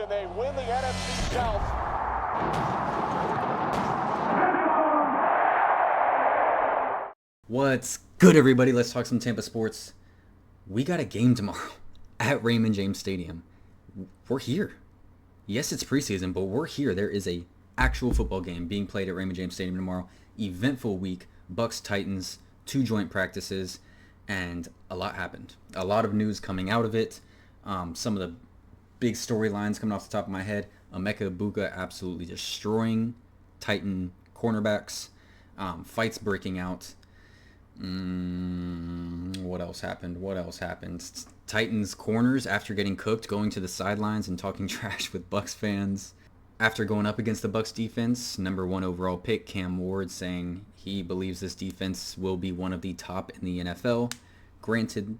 and they win the NFC South. What's good, everybody? Let's talk some Tampa sports. We got a game tomorrow at Raymond James Stadium. We're here. Yes, it's preseason, but we're here. There is a actual football game being played at Raymond James Stadium tomorrow. Eventful week. Bucs, Titans, 2 joint practices, and a lot happened. A lot of news coming out of it. Some of the big storylines coming off the top of my head. Emeka Egbuka absolutely destroying Titan cornerbacks. Fights breaking out. What else happened? Titans corners, after getting cooked, going to the sidelines and talking trash with Bucs fans. After going up against the Bucs defense, number 1 overall pick Cam Ward saying he believes this defense will be one of the top in the NFL. Granted,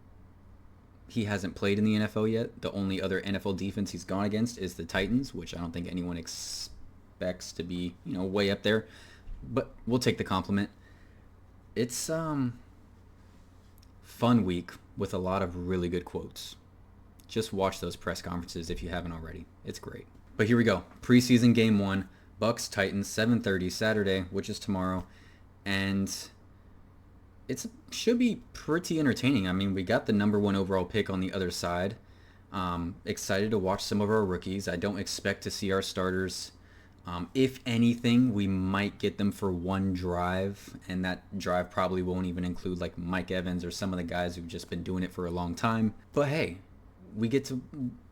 he hasn't played in the NFL yet. The only other NFL defense he's gone against is the Titans, which I don't think anyone expects to be, way up there. But we'll take the compliment. It's fun week with a lot of really good quotes. Just watch those press conferences if you haven't already. It's great. But here we go. Preseason game 1, Bucs Titans, 7:30 Saturday, which is tomorrow, and it should be pretty entertaining. I mean, we got the number 1 overall pick on the other side. Excited to watch some of our rookies. I don't expect to see our starters. If anything, we might get them for one drive, and that drive probably won't even include like Mike Evans or some of the guys who've just been doing it for a long time. But hey, we get to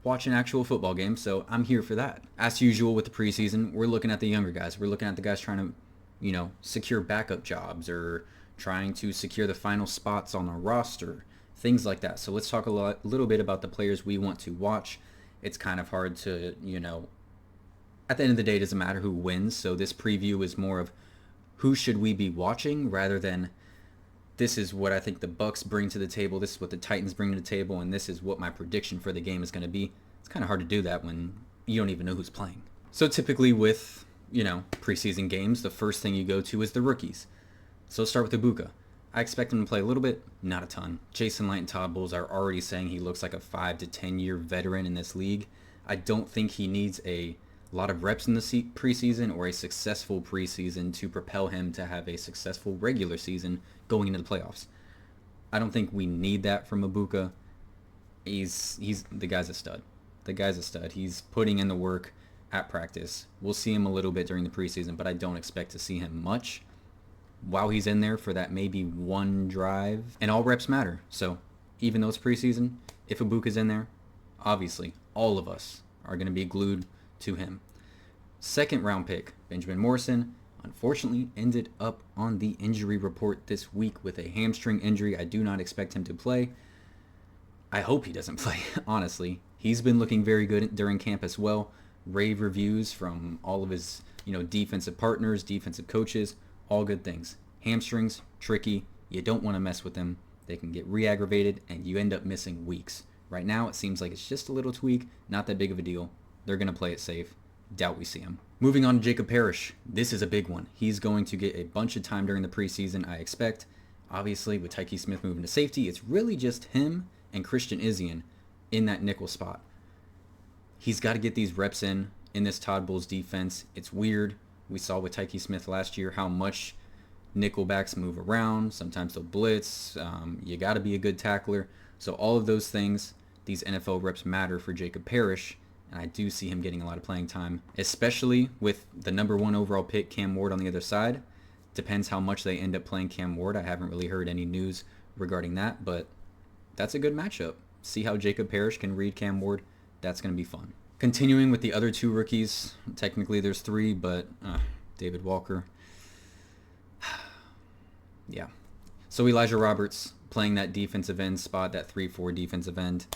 watch an actual football game, so I'm here for that. As usual with the preseason, we're looking at the younger guys. We're looking at the guys trying to, secure backup jobs or trying to secure the final spots on our roster, things like that. So let's talk a little bit about the players we want to watch. It's kind of hard to, at the end of the day, it doesn't matter who wins. So this preview is more of who should we be watching rather than this is what I think the Bucs bring to the table, this is what the Titans bring to the table, and this is what my prediction for the game is going to be. It's kind of hard to do that when you don't even know who's playing. So typically with, preseason games, the first thing you go to is the rookies. So let's start with Egbuka. I expect him to play a little bit, not a ton. Jason Light and Todd Bowles are already saying he looks like a 5 to 10 year veteran in this league. I don't think he needs a lot of reps in the preseason or a successful preseason to propel him to have a successful regular season going into the playoffs. I don't think we need that from Egbuka. He's the guy's a stud. He's putting in the work at practice. We'll see him a little bit during the preseason, but I don't expect to see him much while he's in there for that maybe one drive. And all reps matter. So even though it's preseason, if Egbuka's in there, obviously all of us are going to be glued to him. Second round pick, Benjamin Morrison, unfortunately ended up on the injury report this week with a hamstring injury. I do not expect him to play. I hope he doesn't play, honestly. He's been looking very good during camp as well. Rave reviews from all of his, defensive partners, defensive coaches, all good things. Hamstrings, tricky. You don't want to mess with them. They can get re-aggravated and you end up missing weeks. Right now, it seems like it's just a little tweak, not that big of a deal. They're going to play it safe. Doubt we see him. Moving on to Jacob Parrish. This is a big one. He's going to get a bunch of time during the preseason, I expect. Obviously, with Tyke Smith moving to safety, it's really just him and Christian Izien in that nickel spot. He's got to get these reps in this Todd Bowles defense. It's weird. We saw with Tyke Smith last year how much nickelbacks move around. Sometimes they'll blitz. You got to be a good tackler. So all of those things, these NFL reps matter for Jacob Parrish. And I do see him getting a lot of playing time, especially with the number 1 overall pick, Cam Ward, on the other side. Depends how much they end up playing Cam Ward. I haven't really heard any news regarding that, but that's a good matchup. See how Jacob Parrish can read Cam Ward. That's going to be fun. Continuing with the other 2 rookies. Technically there's 3, but David Walker. Yeah. So Elijah Roberts playing that defensive end spot, that 3-4 defensive end.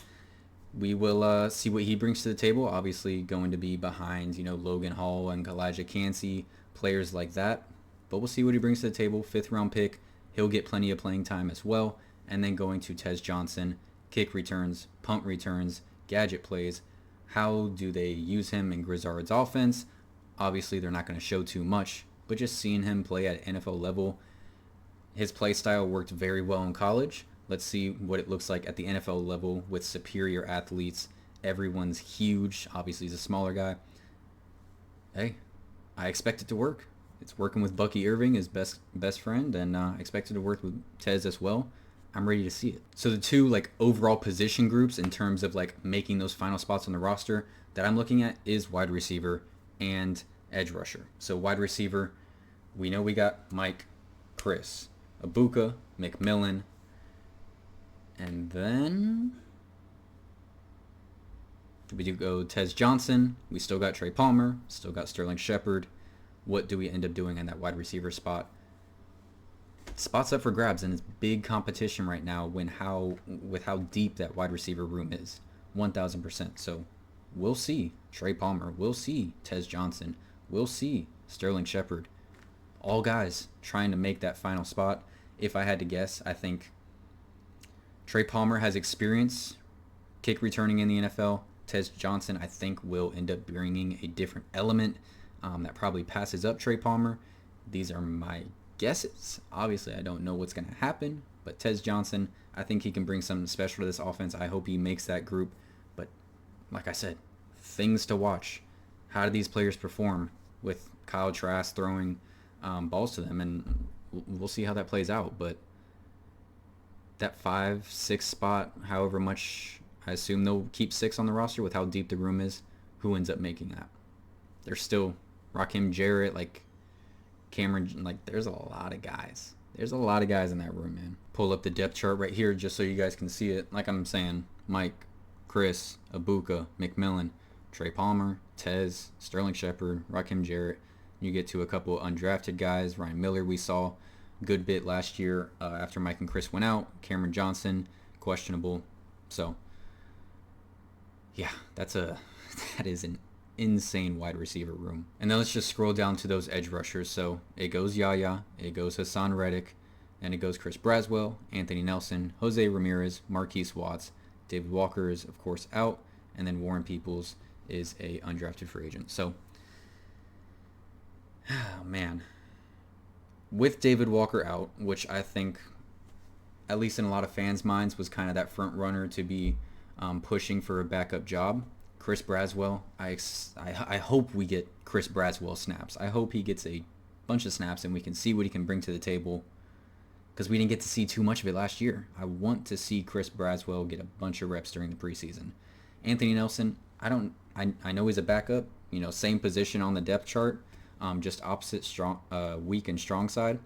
We will see what he brings to the table. Obviously going to be behind, Logan Hall and Elijah Cansey, players like that. But we'll see what he brings to the table. 5th round pick. He'll get plenty of playing time as well. And then going to Tez Johnson, kick returns, punt returns, gadget plays. How do they use him in Grizzard's offense? Obviously they're not going to show too much, but just seeing him play at NFL level, his play style worked very well in college. Let's see what it looks like at the NFL level with superior athletes everyone's huge. Obviously, he's a smaller guy. Hey, I expect it to work. It's working with Bucky Irving, his best friend, and I expect it to work with Tez as well. I'm ready to see it. So the two like overall position groups in terms of like making those final spots on the roster that I'm looking at is wide receiver and edge rusher. So wide receiver, we know we got Mike, Chris, Ibuka, McMillan, and then we do go Tez Johnson. We still got Trey Palmer, still got Sterling Shepard. What do we end up doing in that wide receiver spot? Spots up for grabs, and it's big competition right now with how deep that wide receiver room is, 1,000%. So we'll see Trey Palmer, we'll see Tez Johnson, we'll see Sterling Shepard, all guys trying to make that final spot. If I had to guess, I think Trey Palmer has experience kick returning in the NFL. Tez Johnson, I think, will end up bringing a different element that probably passes up Trey Palmer. These are my guesses. Obviously, I don't know what's going to happen, but Tez Johnson, I think he can bring something special to this offense. I hope he makes that group. But like I said, things to watch. How do these players perform with Kyle Trask throwing balls to them? And we'll see how that plays out. But that 5-6 spot, however much, I assume they'll keep 6 on the roster with how deep the room is. Who ends up making that? There's still Rakim Jarrett, like Cameron, like there's a lot of guys. There's a lot of guys in that room, man. Pull up the depth chart right here just so you guys can see it. Like I'm saying, Mike, Chris, Ibuka, McMillan, Trey Palmer, Tez, Sterling Shepard, Rakim Jarrett. You get to a couple undrafted guys. Ryan Miller we saw good bit last year after Mike and Chris went out. Cameron Johnson, questionable. So, yeah, that is an insane wide receiver room. And then let's just scroll down to those edge rushers. So it goes Yaya, it goes Hassan Reddick, and it goes Chris Braswell, Anthony Nelson, Jose Ramirez, Marquise Watts. David Walker is, of course, out, and then Warren Peoples is a undrafted free agent. So, man, with David Walker out, which I think, at least in a lot of fans' minds, was kind of that front runner to be pushing for a backup job, Chris Braswell, I hope we get Chris Braswell snaps. I hope he gets a bunch of snaps and we can see what he can bring to the table, because we didn't get to see too much of it last year. I want to see Chris Braswell get a bunch of reps during the preseason. Anthony Nelson, I know he's a backup, same position on the depth chart, just opposite weak and strong side.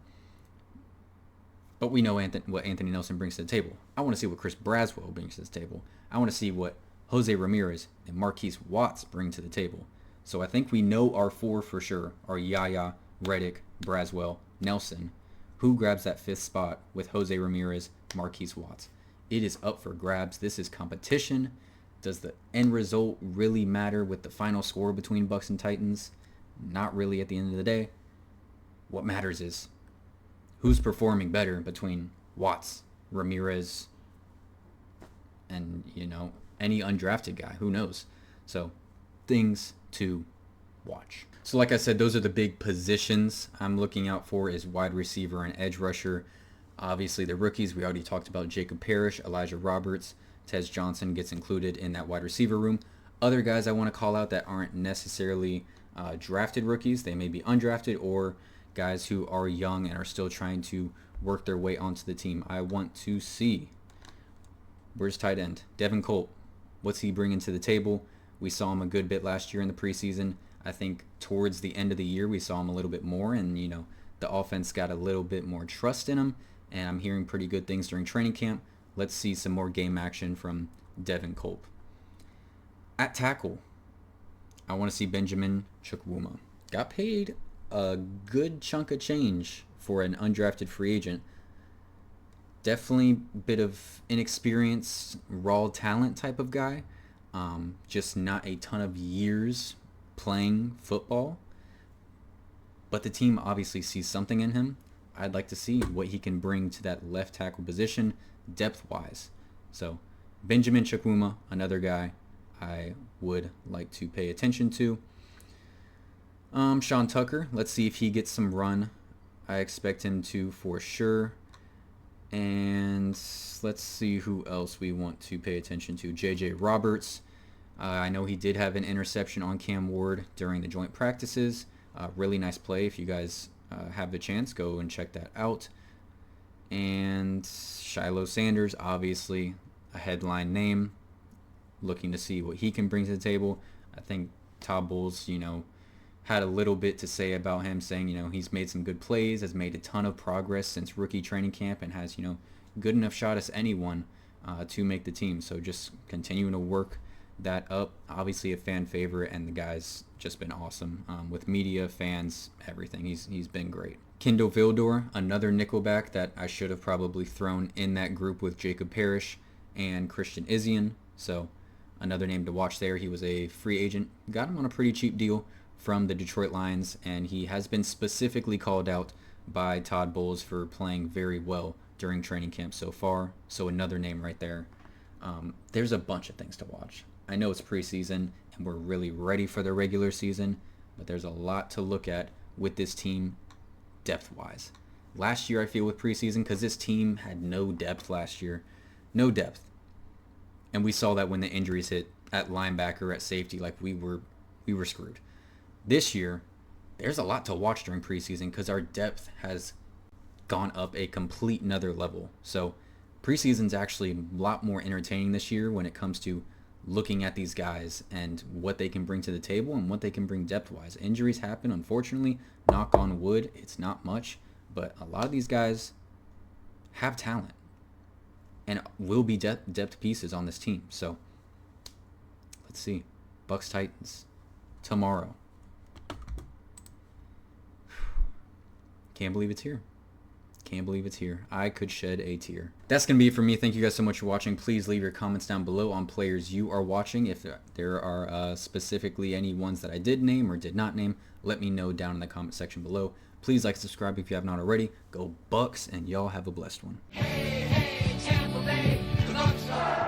But we know what Anthony Nelson brings to the table. I want to see what Chris Braswell brings to the table. I want to see what Jose Ramirez and Marquise Watts bring to the table. So I think we know our 4 for sure are Yaya, Reddick, Braswell, Nelson. Who grabs that 5th spot with Jose Ramirez, Marquise Watts? It is up for grabs. This is competition. Does the end result really matter with the final score between Bucs and Titans? Not really at the end of the day. What matters is who's performing better between Watts, Ramirez, and, any undrafted guy. Who knows? So, things to watch. So, like I said, those are the big positions I'm looking out for is wide receiver and edge rusher. Obviously, the rookies, we already talked about Jacob Parrish, Elijah Roberts, Tez Johnson gets included in that wide receiver room. Other guys I want to call out that aren't necessarily drafted rookies. They may be undrafted or guys who are young and are still trying to work their way onto the team. I want to see, where's tight end? Devin Colt. What's he bringing to the table? We saw him a good bit last year in the preseason. I think towards the end of the year we saw him a little bit more, and the offense got a little bit more trust in him, and I'm hearing pretty good things during training camp. Let's see some more game action from Devin Colt. At tackle, I want to see Benjamin Chukwuma. Got paid a good chunk of change for an undrafted free agent. Definitely a bit of inexperienced, raw talent type of guy. Just not a ton of years playing football. But the team obviously sees something in him. I'd like to see what he can bring to that left tackle position depth-wise. So Benjamin Chukwuma, another guy I would like to pay attention to. Sean Tucker, let's see if he gets some run. I expect him to for sure. And let's see who else we want to pay attention to. J.J. Roberts. I know he did have an interception on Cam Ward during the joint practices. Really nice play. If you guys have the chance, go and check that out. And Shiloh Sanders, obviously a headline name. Looking to see what he can bring to the table. I think Todd Bowles, had a little bit to say about him, saying, he's made some good plays, has made a ton of progress since rookie training camp, and has, good enough shot as anyone to make the team. So just continuing to work that up. Obviously a fan favorite, and the guy's just been awesome with media, fans, everything. He's been great. Kendall Vildor, another nickelback that I should have probably thrown in that group with Jacob Parrish and Christian Izien. So another name to watch there. He was a free agent. Got him on a pretty cheap deal from the Detroit Lions, and he has been specifically called out by Todd Bowles for playing very well during training camp so far. So another name right there. There's a bunch of things to watch. I know it's preseason and we're really ready for the regular season, but there's a lot to look at with this team depth-wise. Last year, I feel, with preseason, because this team had no depth last year. No depth. And we saw that when the injuries hit at linebacker, at safety, like we were screwed. This year, there's a lot to watch during preseason because our depth has gone up a complete another level. So preseason's actually a lot more entertaining this year when it comes to looking at these guys and what they can bring to the table and what they can bring depth-wise. Injuries happen, unfortunately. Knock on wood, it's not much, but a lot of these guys have talent and will be depth pieces on this team. So let's see. Bucs Titans tomorrow. Can't believe it's here. Can't believe it's here. I could shed a tear. That's going to be it for me. Thank you guys so much for watching. Please leave your comments down below on players you are watching. If there are specifically any ones that I did name or did not name, let me know down in the comment section below. Please like, subscribe if you have not already. Go Bucs, and y'all have a blessed one. Hey, hey, Tampa Bay, the Bucs are